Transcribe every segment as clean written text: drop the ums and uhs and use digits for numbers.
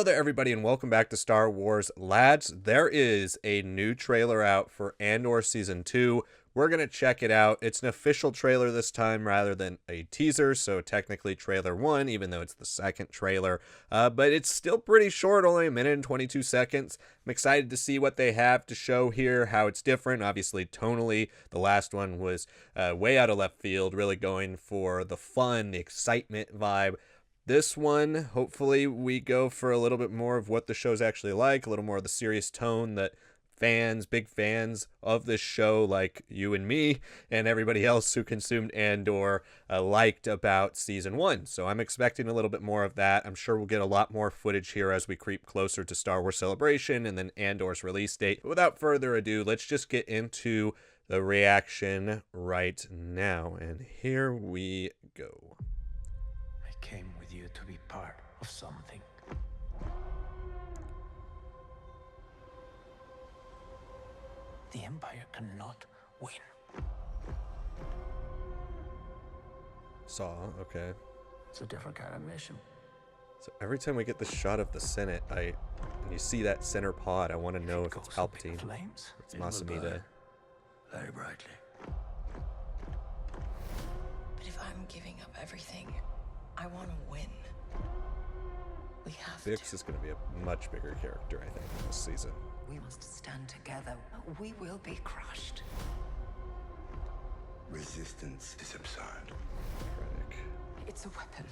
Hello there, everybody, and welcome back to Star Wars Lads. There is a new trailer out for Andor Season 2. We're going to check it out. It's an official trailer this time rather than a teaser, so technically trailer 1, even though it's the second trailer. But it's still pretty short, only a minute and 22 seconds. I'm excited to see what they have to show here, how it's different. Obviously, tonally, the last one was way out of left field, really going for the fun, the excitement vibe. This one, hopefully, we go for a little bit more of what the show's actually like, a little more of the serious tone that fans, big fans of this show like you and me and everybody else who consumed Andor liked about Season 1. So I'm expecting a little bit more of that. I'm sure we'll get a lot more footage here as we creep closer to Star Wars Celebration and then Andor's release date. But without further ado, let's just get into the reaction right now. And here we go. I came with you to be part of something. The Empire cannot win. Saw, okay. It's a different kind of mission. So every time we get the shot of the Senate, and you see that center pod, I want to know if it's Palpatine. Flames, it's Masamita. Very brightly. But if I'm giving up everything, I want to win. We have Bix to. is going to be a much bigger character, I think, this season. We must stand together. We will be crushed. Resistance is absurd. Krennic. It's a weapon.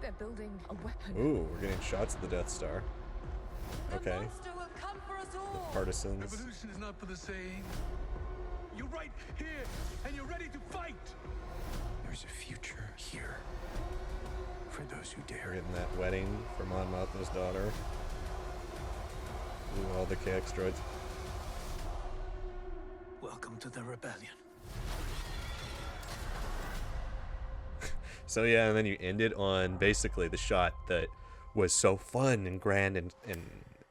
They're building a weapon. Ooh, we're getting shots of the Death Star. Okay. The monster will come for us all. Partisans. Revolution is not for the saying. You're right here, and you're ready to fight. There's a future here for those who We're dare. getting that wedding for Mon Mothma's daughter. Ooh, all the KX droids. Welcome to the rebellion. So yeah, and then you ended on basically the shot that was so fun and grand and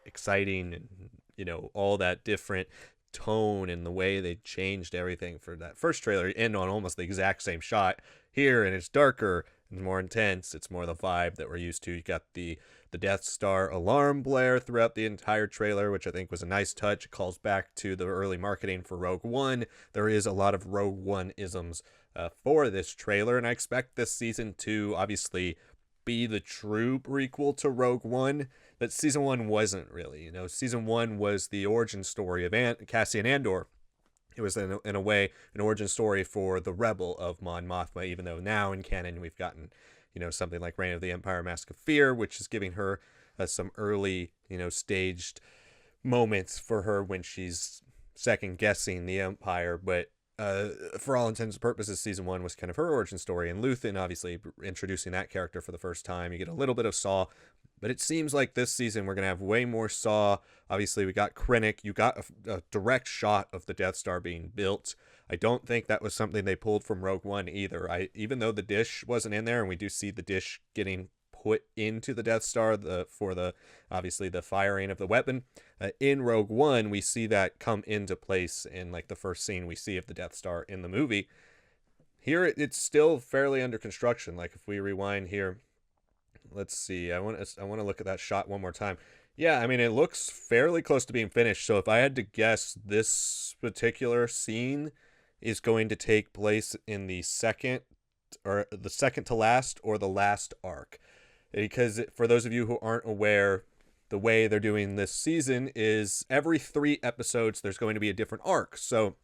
exciting and, you know, all that different tone and the way they changed everything for that first trailer. You end on almost the exact same shot here, and it's darker and more intense. It's more the vibe that we're used to. You got the Death Star alarm blare throughout the entire trailer, which I think was a nice touch. It calls back to the early marketing for Rogue One. There is a lot of Rogue One isms for this trailer, and I expect this season to obviously be the true prequel to Rogue One that Season 1 wasn't really. You know, Season 1 was the origin story of Cassian Andor. It was, in a way, an origin story for the rebel of Mon Mothma, even though now in canon we've gotten, you know, something like Reign of the Empire, Mask of Fear, which is giving her some early, you know, staged moments for her when she's second-guessing the Empire. But for all intents and purposes, Season 1 was kind of her origin story. And Luthen, obviously, introducing that character for the first time. You get a little bit of Saw. But it seems like this season we're going to have way more Saw. Obviously, we got Krennic. You got a direct shot of the Death Star being built. I don't think that was something they pulled from Rogue One either. Even though the dish wasn't in there, and we do see the dish getting put into the Death Star for obviously the firing of the weapon. In Rogue One, we see that come into place in like the first scene we see of the Death Star in the movie. Here, it's still fairly under construction. Like if we rewind here, let's see. I want to look at that shot one more time. Yeah, I mean, it looks fairly close to being finished. So if I had to guess, this particular scene is going to take place in the second to last or the last arc. Because for those of you who aren't aware, the way they're doing this season is every 3 episodes, there's going to be a different arc. So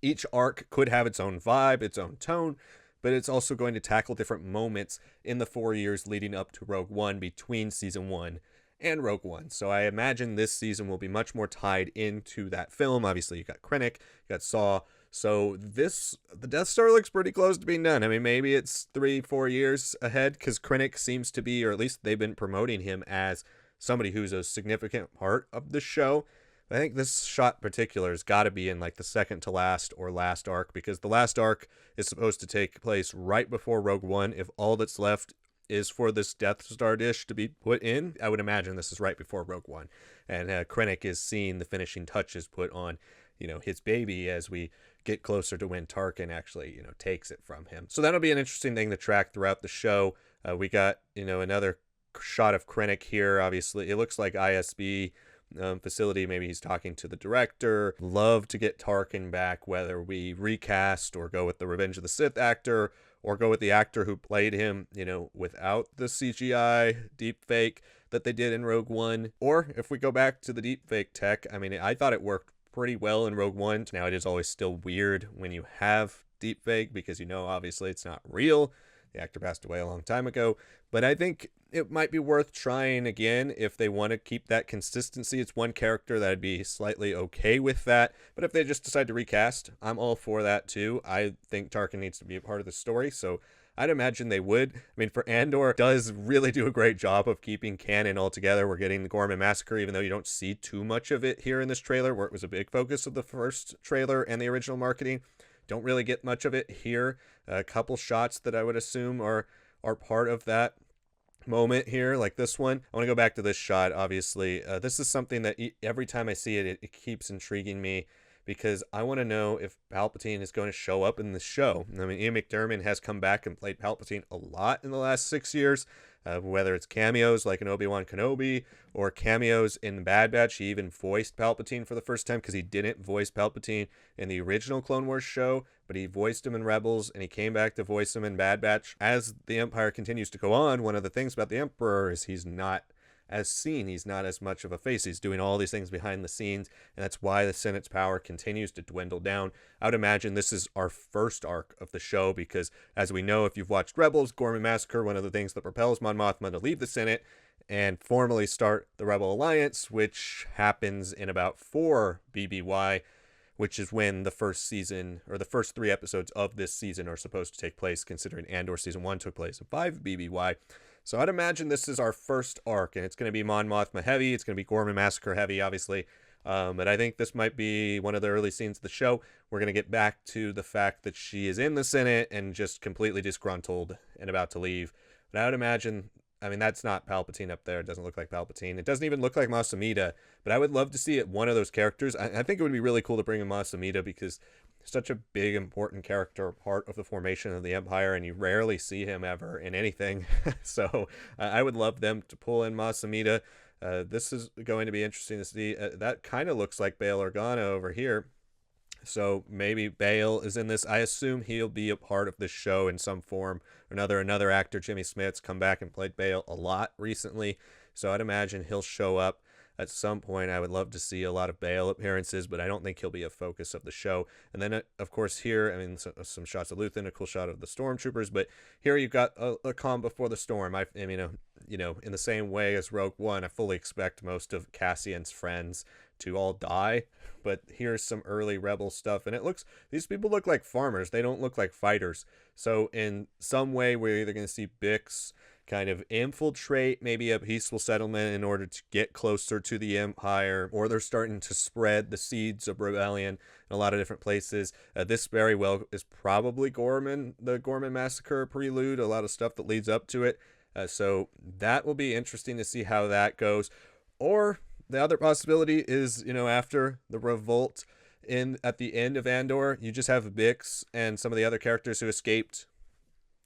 each arc could have its own vibe, its own tone, but it's also going to tackle different moments in the 4 years leading up to Rogue One between Season 1 and Rogue One. So I imagine this season will be much more tied into that film. Obviously, you got Krennic, you got Saw. So the Death Star looks pretty close to being done. I mean, maybe it's 3-4 years ahead because Krennic seems to be, or at least they've been promoting him as somebody who's a significant part of the show. I think this shot in particular has got to be in like the second to last or last arc, because the last arc is supposed to take place right before Rogue One. If all that's left is for this Death Star dish to be put in, I would imagine this is right before Rogue One. And Krennic is seeing the finishing touches put on, you know, his baby as we get closer to when Tarkin actually, you know, takes it from him. So that'll be an interesting thing to track throughout the show. We got, you know, another shot of Krennic here. Obviously, it looks like ISB facility. Maybe he's talking to the director. Love to get Tarkin back, whether we recast or go with the Revenge of the Sith actor or go with the actor who played him, without the CGI deepfake that they did in Rogue One. Or if we go back to the deepfake tech, I mean, I thought it worked pretty well in Rogue One. Now, it is always still weird when you have deepfake because, obviously it's not real. The actor passed away a long time ago. But I think it might be worth trying again if they want to keep that consistency. It's one character that I'd be slightly okay with that. But if they just decide to recast, I'm all for that too. I think Tarkin needs to be a part of the story. So I'd imagine they would. I mean, for Andor, does really do a great job of keeping canon all together. We're getting the Gorman Massacre, even though you don't see too much of it here in this trailer, where it was a big focus of the first trailer and the original marketing. Don't really get much of it here. A couple shots that I would assume are part of that moment here, like this one. I want to go back to this shot, obviously. This is something that every time I see it, it keeps intriguing me, because I want to know if Palpatine is going to show up in the show. I mean, Ian McDiarmid has come back and played Palpatine a lot in the last 6 years, whether it's cameos like in Obi-Wan Kenobi or cameos in Bad Batch. He even voiced Palpatine for the first time, because he didn't voice Palpatine in the original Clone Wars show, but he voiced him in Rebels, and he came back to voice him in Bad Batch. As the Empire continues to go on, one of the things about the Emperor is he's not as seen. He's not as much of a face. He's doing all these things behind the scenes, and that's why the Senate's power continues to dwindle down. I would imagine this is our first arc of the show, because as we know, if you've watched Rebels, Gorman Massacre, one of the things that propels Mon Mothma to leave the Senate and formally start the Rebel Alliance, which happens in about 4 BBY, which is when the first season, or the first 3 episodes of this season, are supposed to take place, considering Andor Season 1 took place in 5 BBY. So I'd imagine this is our first arc, and it's going to be Mon Mothma heavy. It's going to be Gorman Massacre heavy, obviously. But I think this might be one of the early scenes of the show. We're going to get back to the fact that she is in the Senate and just completely disgruntled and about to leave. But I would imagine, I mean, that's not Palpatine up there. It doesn't look like Palpatine. It doesn't even look like Mas Amedda. But I would love to see it, one of those characters. I think it would be really cool to bring in Mas Amedda, because such a big, important character, part of the formation of the Empire, and you rarely see him ever in anything. So I would love them to pull in Mas Amedda. This is going to be interesting to see. That kind of looks like Bail Organa over here. So maybe Bail is in this. I assume he'll be a part of this show in some form or another. Another actor, Jimmy Smits, come back and played Bail a lot recently. So I'd imagine he'll show up at some point. I would love to see a lot of Bail appearances, but I don't think he'll be a focus of the show. And then, of course, here, I mean, some shots of Luthen, a cool shot of the stormtroopers, but here you've got a calm before the storm. I mean, in the same way as Rogue One, I fully expect most of Cassian's friends to all die, but here's some early Rebel stuff, and these people look like farmers. They don't look like fighters. So in some way, we're either going to see Bix kind of infiltrate maybe a peaceful settlement in order to get closer to the Empire, or they're starting to spread the seeds of rebellion in a lot of different places. This very well is probably the Gorman Massacre prelude, a lot of stuff that leads up to it. So that will be interesting to see how that goes. Or the other possibility is, after the revolt at the end of Andor, you just have Bix and some of the other characters who escaped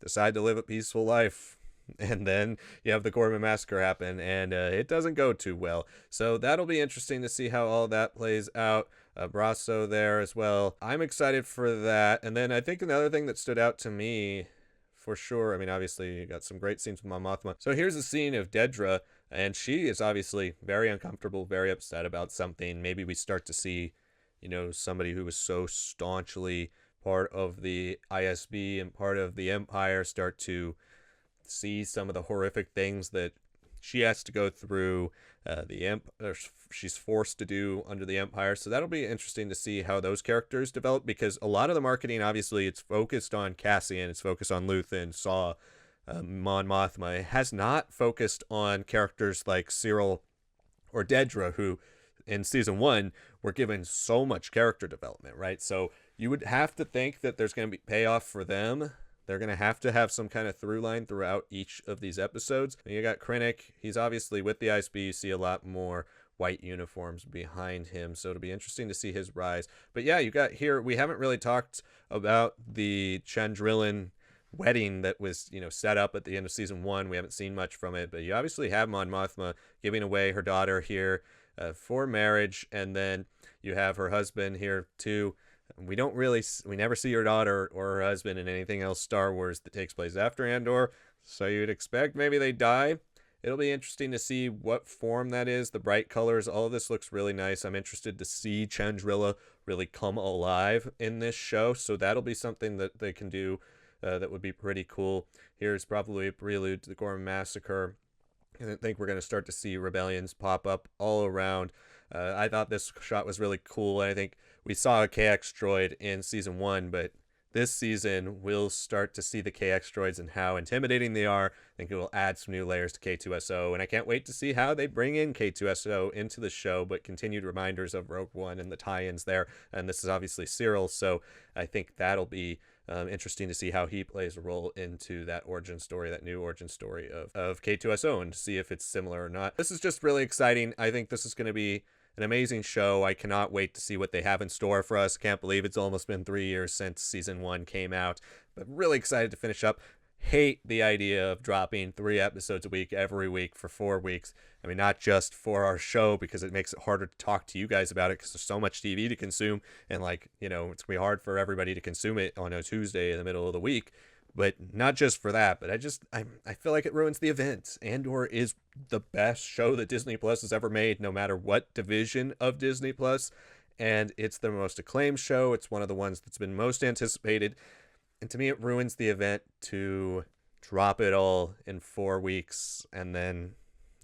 decide to live a peaceful life. And then you have the Gorman Massacre happen, and it doesn't go too well. So that'll be interesting to see how all that plays out. Brasso there as well. I'm excited for that. And then I think another thing that stood out to me, for sure, I mean, obviously you got some great scenes with Mon Mothma. So here's a scene of Dedra, and she is obviously very uncomfortable, very upset about something. Maybe we start to see, somebody who was so staunchly part of the ISB and part of the Empire start to see some of the horrific things that she has to go through, she's forced to do under the Empire. So that'll be interesting to see how those characters develop, because a lot of the marketing, obviously, it's focused on Cassian, it's focused on Luthen, Saw, Mon Mothma. It has not focused on characters like Cyril or Dedra, who in season 1 were given so much character development, right? So you would have to think that there's going to be payoff for them. They're going to have some kind of through line throughout each of these episodes. And you got Krennic. He's obviously with the ISB. You see a lot more white uniforms behind him. So it'll be interesting to see his rise. But yeah, you got here, we haven't really talked about the Chandrilan wedding that was, set up at the end of season 1. We haven't seen much from it, but you obviously have Mon Mothma giving away her daughter here for marriage, and then you have her husband here too. We never see her daughter or her husband in anything else Star Wars that takes place after Andor, so you'd expect maybe they die. It'll be interesting to see what form that is, the bright colors, all of this looks really nice. I'm interested to see Chandrilla really come alive in this show, so that'll be something that they can do that would be pretty cool. Here's probably a prelude to the Gorman Massacre. I think we're going to start to see rebellions pop up all around. I thought this shot was really cool. I think we saw a KX droid in season 1, but this season we'll start to see the KX droids and how intimidating they are. I think it will add some new layers to K2SO, and I can't wait to see how they bring in K2SO into the show, but continued reminders of Rogue One and the tie-ins there. And this is obviously Cyril, so I think that'll be interesting to see how he plays a role into that origin story, that new origin story of K2SO, and to see if it's similar or not. This is just really exciting. I think this is going to be an amazing show. I cannot wait to see what they have in store for us. Can't believe it's almost been 3 years since season 1 came out, but really excited to finish up. Hate the idea of dropping 3 episodes a week every week for 4 weeks. I mean, not just for our show, because it makes it harder to talk to you guys about it because there's so much TV to consume, and it's gonna be hard for everybody to consume it on a Tuesday in the middle of the week. But not just for that, but I feel like it ruins the event. Andor is the best show that Disney Plus has ever made, no matter what division of Disney Plus, and it's the most acclaimed show. It's one of the ones that's been most anticipated, and to me it ruins the event to drop it all in 4 weeks and then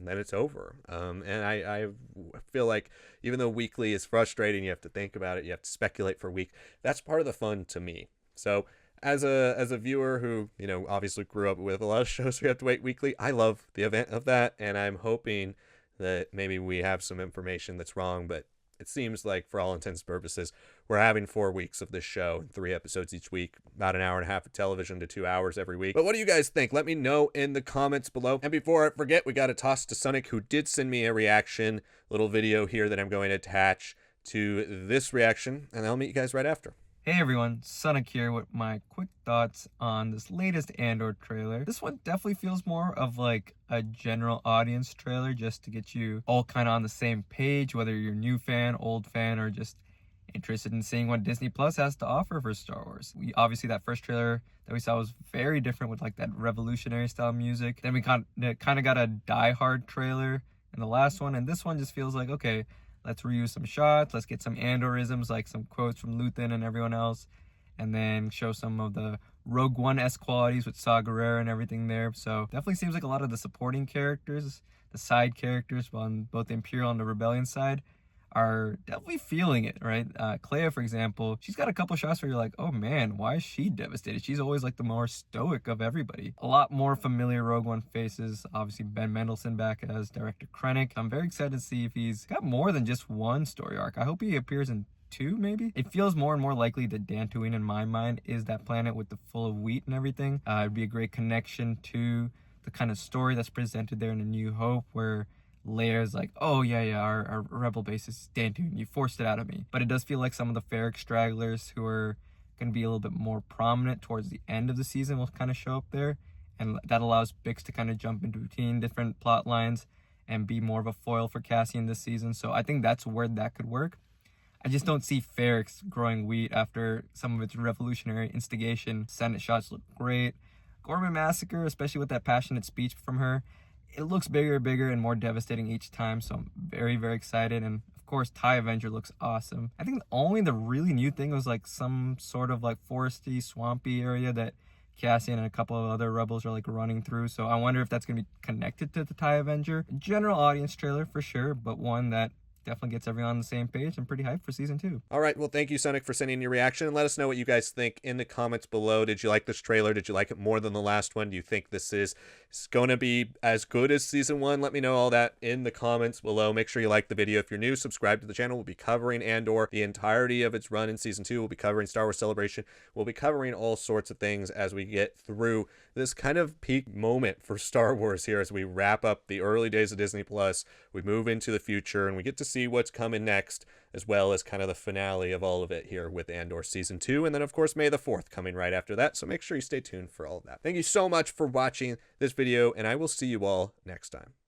it's over. And I feel like even though weekly is frustrating, you have to think about it, you have to speculate for a week, that's part of the fun to me. So as a viewer who, obviously grew up with a lot of shows we have to wait weekly, I love the event of that, and I'm hoping that maybe we have some information that's wrong, but it seems like for all intents and purposes, we're having 4 weeks of this show, 3 episodes each week, about an hour and a half of television to 2 hours every week. But what do you guys think? Let me know in the comments below. And before I forget, we got to toss to Sanak, who did send me a reaction little video here that I'm going to attach to this reaction, and I'll meet you guys right after. Hey everyone, Sanak here with my quick thoughts on this latest Andor trailer. This one definitely feels more of like a general audience trailer, just to get you all kind of on the same page, whether you're a new fan, old fan, or just interested in seeing what Disney Plus has to offer for Star Wars. Obviously that first trailer that we saw was very different with like that revolutionary style music. Then we kind of got a Die Hard trailer in the last one, and this one just feels like, okay, let's reuse some shots, let's get some Andorisms, like some quotes from Luthen and everyone else, and then show some of the Rogue One-esque qualities with Saw Gerrera and everything there. So definitely seems like a lot of the supporting characters, the side characters on both the Imperial and the Rebellion side, are definitely feeling it, right? Clea, for example, she's got a couple shots where you're like, oh man, why is she devastated? She's always like the more stoic of everybody. A lot more familiar Rogue One faces. Obviously, Ben Mendelsohn back as Director Krennic. I'm very excited to see if he's got more than just one story arc. I hope he appears in 2, maybe. It feels more and more likely that Dantooine, in my mind, is that planet with the full of wheat and everything. It'd be a great connection to the kind of story that's presented there in A New Hope, where Leia's like, oh yeah, our rebel base is Dantooine, you forced it out of me. But it does feel like some of the Ferric stragglers who are going to be a little bit more prominent towards the end of the season will kind of show up there, and that allows Bix to kind of jump into between different plot lines and be more of a foil for Cassian this season. So I think that's where that could work. I just don't see Ferrix growing wheat after some of its revolutionary instigation. Senate shots look great. Gorman Massacre, especially with that passionate speech from her, it looks bigger and more devastating each time, so I'm very, very excited. And of course, TIE Avenger looks awesome. I think only the really new thing was like some sort of like foresty, swampy area that Cassian and a couple of other rebels are like running through, so I wonder if that's going to be connected to the TIE Avenger. General audience trailer for sure, but one that definitely gets everyone on the same page. I'm pretty hyped for season 2. All right, well, thank you, Sanak, for sending your reaction, and let us know what you guys think in the comments below. Did you like this trailer? Did you like it more than the last one? Do you think this is going to be as good as season 1? Let me know all that in the comments below. Make sure you like the video. If you're new, subscribe to the channel. We'll be covering Andor, the entirety of its run in season 2. We'll be covering Star Wars Celebration. We'll be covering all sorts of things as we get through this kind of peak moment for Star Wars here as we wrap up the early days of Disney Plus. We move into the future, and we get to see what's coming next, as well as kind of the finale of all of it here with Andor Season 2. And then, of course, May the 4th coming right after that. So make sure you stay tuned for all of that. Thank you so much for watching this video, and I will see you all next time.